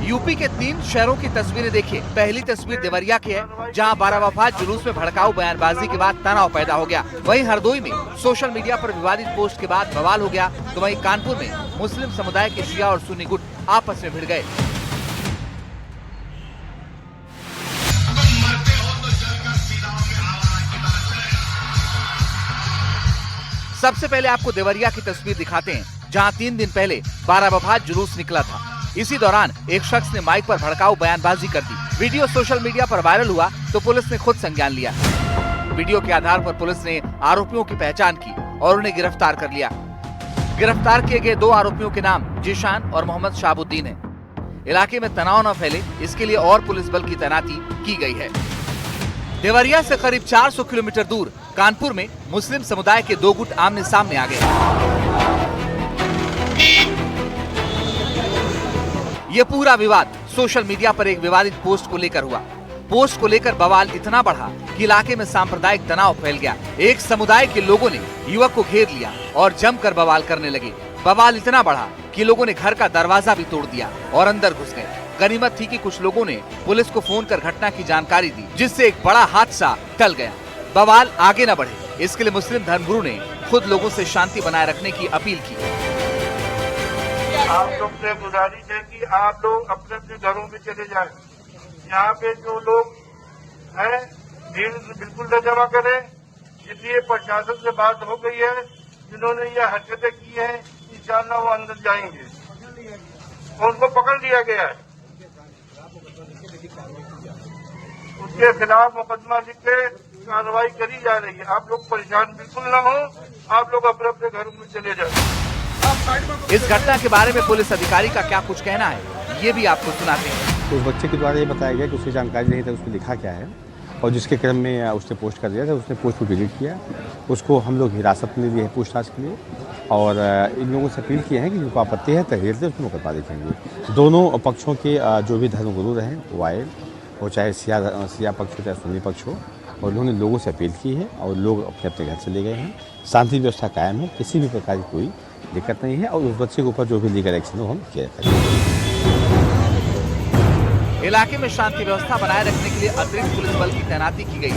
यूपी के 3 शहरों की तस्वीरें देखिए। पहली तस्वीर देवरिया की है, जहां बारावफात जुलूस में भड़काऊ बयानबाजी के बाद तनाव पैदा हो गया। वहीं हरदोई में सोशल मीडिया पर विवादित पोस्ट के बाद बवाल हो गया, तो वहीं कानपुर में मुस्लिम समुदाय के शिया और सुन्नी गुट आपस में भिड़ गए। सबसे पहले आपको देवरिया की तस्वीर दिखाते हैं, जहां 3 दिन पहले बारावफात जुलूस निकला था। इसी दौरान एक शख्स ने माइक पर भड़काऊ बयानबाजी कर दी। वीडियो सोशल मीडिया पर वायरल हुआ तो पुलिस ने खुद संज्ञान लिया। वीडियो के आधार पर पुलिस ने आरोपियों की पहचान की और उन्हें गिरफ्तार कर लिया। गिरफ्तार किए गए 2 आरोपियों के नाम जिशान और मोहम्मद शाहबुद्दीन है। इलाके में तनाव न फैले, इसके लिए और पुलिस बल की तैनाती की गई है। देवरिया से करीब 400 किलोमीटर दूर कानपुर में मुस्लिम समुदाय के 2 गुट आमने सामने आ गए। ये पूरा विवाद सोशल मीडिया पर एक विवादित पोस्ट को लेकर हुआ। पोस्ट को लेकर बवाल इतना बढ़ा कि इलाके में सांप्रदायिक तनाव फैल गया। एक समुदाय के लोगों ने युवक को घेर लिया और जमकर बवाल करने लगे। बवाल इतना बढ़ा कि लोगों ने घर का दरवाजा भी तोड़ दिया और अंदर घुस गए। गनीमत थी कि कुछ लोगों ने पुलिस को फोन कर घटना की जानकारी दी, जिससे एक बड़ा हादसा टल गया। बवाल आगे न बढ़े, इसके लिए मुस्लिम धर्मगुरु ने खुद लोगों से शांति बनाए रखने की अपील की। आप लोग से गुजारिश है कि आप लोग अपने अपने घरों में चले जाएं। यहाँ पे जो लोग हैं भीड़ बिल्कुल न जमा करें। इसलिए प्रशासन से बात हो गई है, जिन्होंने ये हरकतें की हैं इंशाअल्लाह वो अंदर जाएंगे और उनको पकड़ लिया गया है। उसके खिलाफ मुकदमा लिख के कार्रवाई करी जा रही है। आप लोग परेशान बिल्कुल न हो, आप लोग अपने अपने घरों में चले जाए। इस घटना के बारे में पुलिस अधिकारी का क्या कुछ कहना है, ये भी आपको सुनाते हैं। तो उस बच्चे के द्वारा ये बताया गया कि उसे जानकारी नहीं था उसको लिखा क्या है, और जिसके क्रम में उसने पोस्ट कर दिया था, उसने पोस्ट को डिलीट किया। उसको हम लोग हिरासत में लिए हैं पूछताछ के लिए, और इन लोगों से अपील किए हैं कि जिनको आपत्ति है तहरीर से उसको मुकदमा देखेंगे। दोनों पक्षों के जो भी धर्मगुरु रहे वो आए, वो चाहे सिया पक्ष हो चाहे सुन्नी पक्ष हो, और उन्होंने लोगों से अपील की है और लोग अपने अपने घर चले गए हैं। शांति व्यवस्था कायम है, किसी भी प्रकार की कोई दिक्कत नहीं है, और उस बच्चे के ऊपर जो भी लीगल एक्शन हो हम किया करेंगे। इलाके में शांति व्यवस्था बनाए रखने के लिए अतिरिक्त पुलिस बल की तैनाती की गई।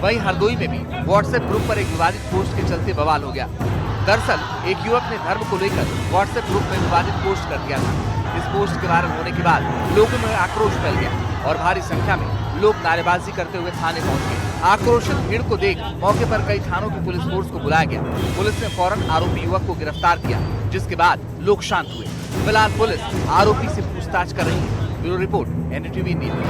वहीं हरदोई में भी व्हाट्सएप ग्रुप पर एक विवादित पोस्ट के चलते बवाल हो गया। दरअसल एक युवक ने धर्म को लेकर व्हाट्सएप ग्रुप में विवादित पोस्ट कर दिया था। इस पोस्ट के वायरल होने के बाद लोगों में आक्रोश फैल गया और भारी संख्या में लोग नारेबाजी करते हुए थाने पहुंच गए। आक्रोशित भीड़ को देख मौके पर कई थानों की पुलिस फोर्स को बुलाया गया। पुलिस ने फौरन आरोपी युवक को गिरफ्तार किया, जिसके बाद लोग शांत हुए। फिलहाल पुलिस आरोपी से पूछताछ कर रही है। Bureau report, NDTV news.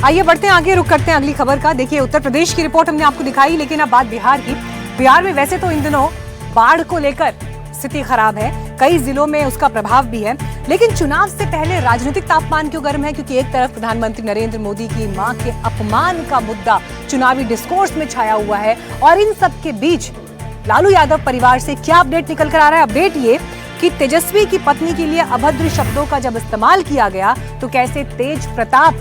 आइए बढ़ते हैं आगे, रुक करते हैं अगली खबर का। देखिए, उत्तर प्रदेश की रिपोर्ट हमने आपको दिखाई, लेकिन अब बात बिहार की। बिहार में वैसे तो इन दिनों बाढ़ को लेकर स्थिति खराब है, कई जिलों में उसका प्रभाव भी है, लेकिन चुनाव से पहले राजनीतिक तापमान क्यों गर्म है? क्योंकि एक तरफ प्रधानमंत्री नरेंद्र मोदी की मां के अपमान का मुद्दा चुनावी डिस्कोर्स में छाया हुआ है, और इन सब के बीच लालू यादव परिवार से क्या अपडेट निकल कर आ रहा है? अपडेट ये कि तेजस्वी की पत्नी के लिए अभद्र शब्दों का जब इस्तेमाल किया गया तो कैसे तेज प्रताप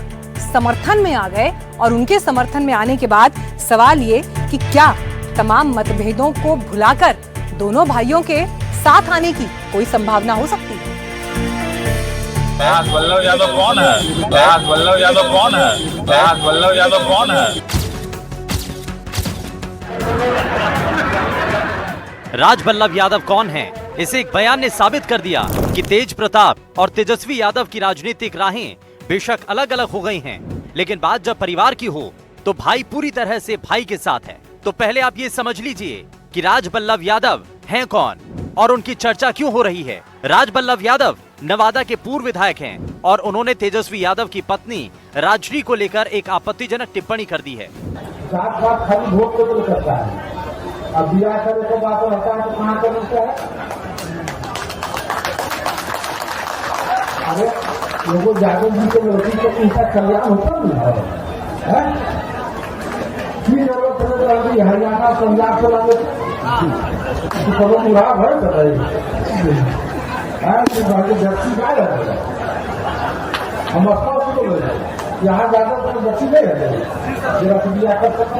समर्थन में आ गए, और उनके समर्थन में आने के बाद सवाल ये कि क्या तमाम मतभेदों को भुलाकर दोनों भाइयों के साथ आने की कोई संभावना हो सकती है? वल्लभ यादव कौन है? वल्लभ यादव कौन है? वल्लभ यादव कौन है? राज वल्लभ यादव कौन है? इसे एक बयान ने साबित कर दिया कि तेज प्रताप और तेजस्वी यादव की राजनीतिक राहें बेशक अलग अलग हो गई हैं, लेकिन बात जब परिवार की हो तो भाई पूरी तरह से भाई के साथ है। तो पहले आप ये समझ लीजिए कि राज वल्लभ यादव हैं कौन और उनकी चर्चा क्यों हो रही है। राज वल्लभ यादव नवादा के पूर्व विधायक हैं और उन्होंने तेजस्वी यादव की पत्नी राजश्री को लेकर एक आपत्तिजनक टिप्पणी कर दी है। अब बिया करे तो बात होता है तो कहाँ करता है? अरे लोगों जागरूक जी के रोटी को उनका कल्याण होता नहीं है। की जरूरत है हरियाणा पंजाब से लाने तो मुराद है बताइए व्यक्ति क्या रहता है? हम अस्पताल को ले जाए, यहाँ जाकर तो व्यक्ति नहीं रहते बिया कर सकते।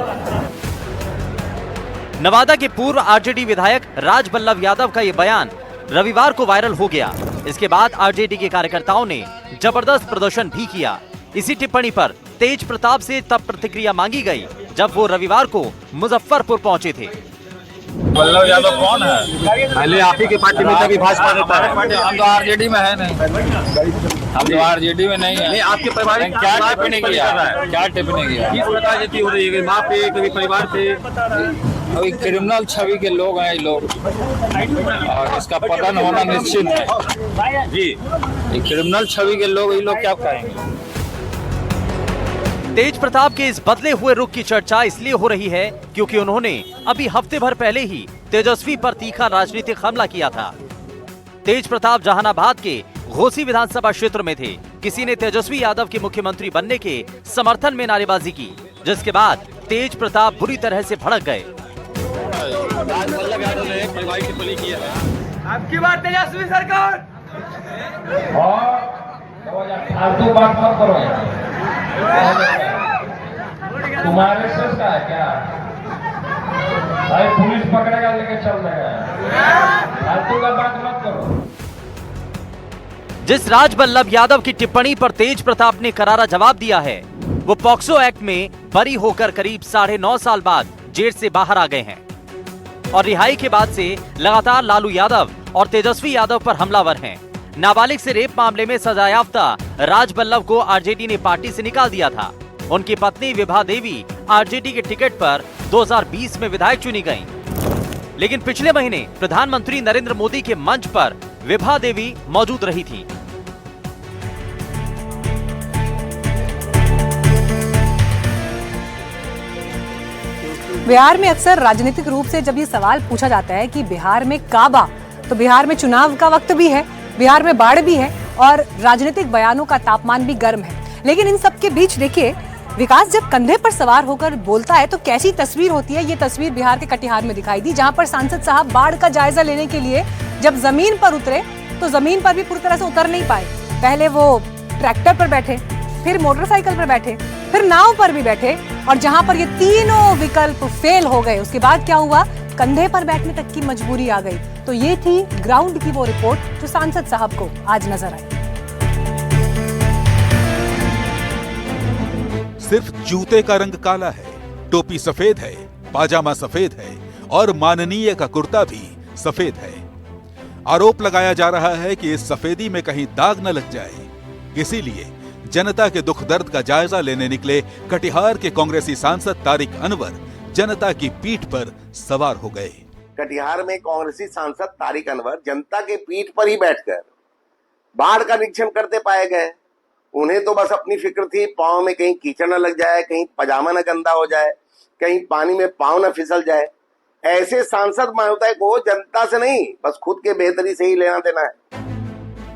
नवादा के पूर्व आरजेडी विधायक राज वल्लभ यादव का ये बयान रविवार को वायरल हो गया। इसके बाद आरजेडी के कार्यकर्ताओं ने जबरदस्त प्रदर्शन भी किया। इसी टिप्पणी पर तेज प्रताप से तब प्रतिक्रिया मांगी गई जब वो रविवार को मुजफ्फरपुर पहुंचे थे। वल्लभ यादव कौन है? पहले आप ही के पार्टी में तभी भाजपा रहता है। हम तो आरजेडी में है नहीं, हम तो आरजेडी में नहीं है। नहीं, आपके परिवार क्या टिप्पणी किया? क्या टिप्पणी किया? किस प्रकार की हो रही है? माँ पे, कभी परिवार पे? अभी क्रिमिनल छवि के लोग हैं ये लोग, और इसका पतन होना निश्चित है जी। ये क्रिमिनल छवि के लोग, ये लोग क्या कहेंगे? तेज प्रताप के इस बदले हुए रुख की चर्चा इसलिए हो रही है क्योंकि उन्होंने अभी हफ्ते भर पहले ही तेजस्वी पर तीखा राजनीतिक हमला किया था। तेज प्रताप जहानाबाद के घोसी विधानसभा क्षेत्र में थे। किसी ने तेजस्वी यादव के मुख्यमंत्री बनने के समर्थन में नारेबाजी की, जिसके बाद तेज प्रताप बुरी तरह से भड़क गए। राज वल्लभ यादव ने परिवार की बलि किया है। आपकी बात तेजस्वी सरकार फालतू बात मत करो यार। तुम्हारे सोच का है क्या? भाई पुलिस पकड़ेगा लेके चल देगा, फालतू का बात मत करो। जिस राज वल्लभ यादव की टिप्पणी पर तेज प्रताप ने करारा जवाब दिया है, वो पॉक्सो एक्ट में बरी होकर करीब 9.5 साल बाद जेल से बाहर आ गए हैं। और रिहाई के बाद से लगातार लालू यादव और तेजस्वी यादव पर हमलावर हैं। नाबालिग से रेप मामले में सजायाफ्ता राज बल्लभ को आरजेडी ने पार्टी से निकाल दिया था। उनकी पत्नी विभा देवी आरजेडी के टिकट पर 2020 में विधायक चुनी गईं। लेकिन पिछले महीने प्रधानमंत्री नरेंद्र मोदी के मंच पर विभा देवी मौजूद रही थी। बिहार में अक्सर राजनीतिक रूप से जब ये सवाल पूछा जाता है कि बिहार में काबा, तो बिहार में चुनाव का वक्त भी है, बिहार में बाढ़ भी है और राजनीतिक बयानों का तापमान भी गर्म है। लेकिन इन सब के बीच देखिए, विकास जब कंधे पर सवार होकर बोलता है तो कैसी तस्वीर होती है। ये तस्वीर बिहार के कटिहार में दिखाई दी, जहां पर सांसद साहब बाढ़ का जायजा लेने के लिए जब जमीन पर उतरे तो जमीन पर भी पूरी तरह से उतर नहीं पाए। पहले वो ट्रैक्टर पर बैठे, फिर मोटरसाइकिल पर बैठे, फिर नाव पर भी बैठे, और जहां पर ये तीनों विकल्प फेल हो गए उसके बाद क्या हुआ, कंधे पर बैठने तक की मजबूरी आ गई। तो ये थी ग्राउंड की वो रिपोर्ट जो सांसद साहब को आज नजर आई। सिर्फ जूते का रंग काला है, टोपी सफेद है, पाजामा सफेद है और माननीय का कुर्ता भी सफेद है। आरोप लगाया जा रहा है कि इस सफेदी में कहीं दाग न लग जाए, इसीलिए जनता के दुख दर्द का जायजा लेने निकले कटिहार के कांग्रेसी सांसद तारिक अनवर जनता की पीठ पर सवार हो गए। कटिहार में कांग्रेसी सांसद तारिक अनवर जनता के पीठ पर ही बैठकर बाढ़ का निरीक्षण करते पाए गए। उन्हें तो बस अपनी फिक्र थी, पांव में कहीं कीचड़ न लग जाए, कहीं पजामा न गंदा हो जाए, कहीं पानी में पांव न फिसल जाए। ऐसे सांसद महोदय को जनता से नहीं, बस खुद के बेहतरी से ही लेना देना है।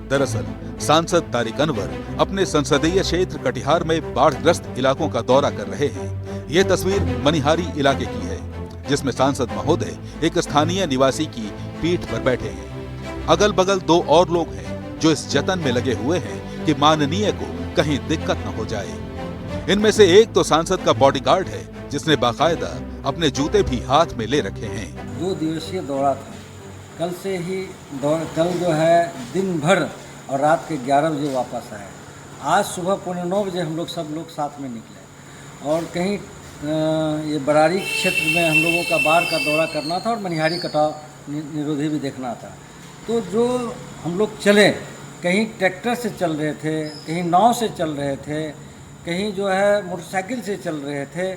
दरअसल सांसद तारिक अनवर अपने संसदीय क्षेत्र कटिहार में बाढ़ग्रस्त इलाकों का दौरा कर रहे हैं। ये तस्वीर मनिहारी इलाके की है, जिसमें सांसद महोदय एक स्थानीय निवासी की पीठ पर बैठे हैं। अगल बगल दो और लोग हैं जो इस जतन में लगे हुए हैं कि माननीय को कहीं दिक्कत न हो जाए। इनमें से एक तो सांसद का बॉडीगार्ड है, जिसने बाकायदा अपने जूते भी हाथ में ले रखे हैं। 2 दिवसीय दौरा था, कल से ही कल जो है दिन भर और रात के 11 बजे वापस आए। आज सुबह 9:15 बजे हम लोग सब लोग साथ में निकले और कहीं ये बरारी क्षेत्र में हम लोगों का बाढ़ का दौरा करना था और मनिहारी कटाव निरोधी भी देखना था। तो जो हम लोग चले, कहीं ट्रैक्टर से चल रहे थे, कहीं नाव से चल रहे थे, कहीं जो है मोटरसाइकिल से चल रहे थे।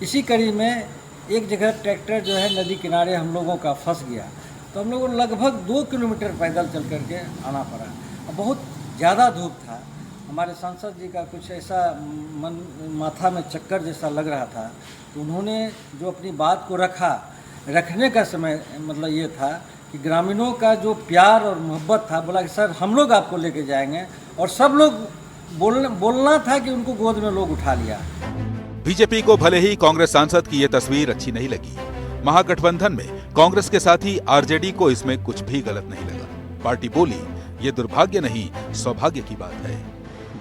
इसी कड़ी में एक जगह ट्रैक्टर जो है नदी किनारे हम लोगों का फंस गया, तो हम लोगों को लगभग 2 किलोमीटर पैदल चल करके आना पड़ा। बहुत ज़्यादा धूप था। हमारे सांसद जी का कुछ ऐसा माथा में चक्कर जैसा लग रहा था, तो उन्होंने जो अपनी बात को रखने का समय मतलब ये था कि ग्रामीणों का जो प्यार और मोहब्बत था, बोला कि सर हम लोग आपको लेके जाएंगे, और सब लोग बोलना था कि उनको गोद में लोग उठा लिया। बीजेपी को भले ही कांग्रेस सांसद की ये तस्वीर अच्छी नहीं लगी, महागठबंधन में कांग्रेस के साथ ही आरजेडी को इसमें कुछ भी गलत नहीं लगा। पार्टी बोली, ये दुर्भाग्य नहीं सौभाग्य की बात है।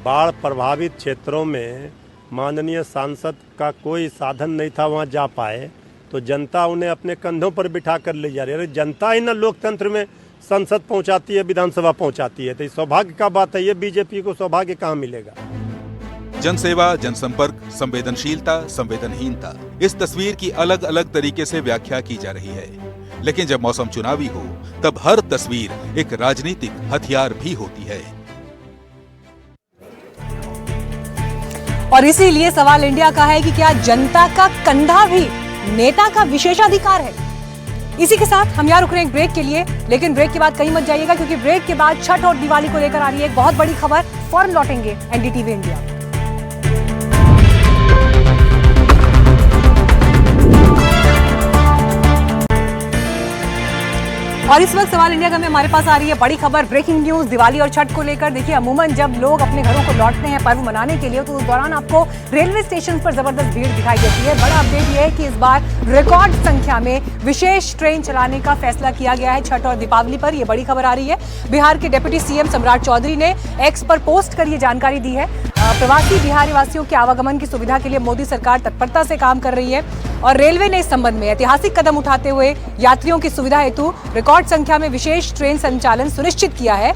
बाढ़ प्रभावित क्षेत्रों में माननीय सांसद का कोई साधन नहीं था, वहां जा पाए तो जनता उन्हें अपने कंधों पर बिठा कर ले जा रही है। जनता ही ना लोकतंत्र में संसद पहुंचाती है, विधानसभा पहुंचाती है, तो सौभाग्य का बात है। ये बीजेपी को सौभाग्य कहाँ मिलेगा। जनसेवा, जनसंपर्क, संवेदनशीलता, संवेदनहीनता, इस तस्वीर की अलग अलग तरीके से व्याख्या की जा रही है। लेकिन जब मौसम चुनावी हो, तब हर तस्वीर एक राजनीतिक हथियार भी होती है। और इसीलिए सवाल इंडिया का है कि क्या जनता का कंधा भी नेता का विशेषाधिकार है। इसी के साथ हम यहाँ रुक रहे हैं ब्रेक के लिए, लेकिन ब्रेक के बाद कहीं मत जाइएगा, क्योंकि ब्रेक के बाद छठ और दिवाली को लेकर आ रही है एक बहुत बड़ी खबर। फौरन लौटेंगे एनडीटीवी इंडिया। और इस वक्त सवाल इंडिया में हमारे पास आ रही है बड़ी खबर, ब्रेकिंग न्यूज दिवाली और छठ को लेकर। देखिए, अमूमन जब लोग अपने घरों को लौटते हैं पर्व मनाने के लिए, तो उस दौरान आपको रेलवे स्टेशन पर जबरदस्त भीड़ दिखाई देती है। बड़ा अपडेट यह है कि इस बार रिकॉर्ड संख्या में विशेष ट्रेन चलाने का फैसला किया गया है छठ और दीपावली पर। यह बड़ी खबर आ रही है। बिहार के डिप्टी सीएम सम्राट चौधरी ने एक्स पर पोस्ट कर ये जानकारी दी है। प्रवासी बिहारी वासियों के आवागमन की सुविधा के लिए मोदी सरकार तत्परता से काम कर रही है और रेलवे ने इस संबंध में ऐतिहासिक कदम उठाते हुए यात्रियों की सुविधा हेतु रिकॉर्ड संख्या में विशेष ट्रेन संचालन सुनिश्चित किया है।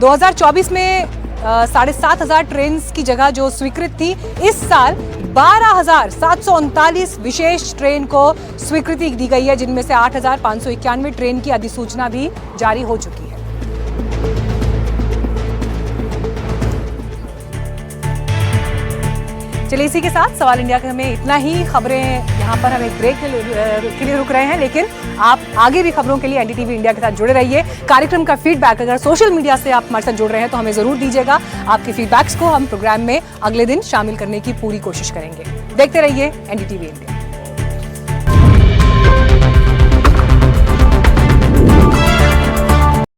2024 में 7,500 ट्रेन की जगह जो स्वीकृत थी, इस साल 12,739 विशेष ट्रेन को स्वीकृति दी गई है, जिनमें से 8,591 ट्रेन की अधिसूचना भी जारी हो चुकी है। चलिए, इसी के साथ सवाल इंडिया में इतना ही। खबरें यहाँ पर हम एक ब्रेक के लिए रुक रहे हैं, लेकिन आप आगे भी खबरों के लिए एनडीटीवी इंडिया के साथ जुड़े रहिए। कार्यक्रम का फीडबैक अगर सोशल मीडिया से आप हमारे साथ जुड़ रहे हैं तो हमें जरूर दीजिएगा। आपके फीडबैक्स को हम प्रोग्राम में अगले दिन शामिल करने की पूरी कोशिश करेंगे। देखते रहिए एनडीटीवी इंडिया।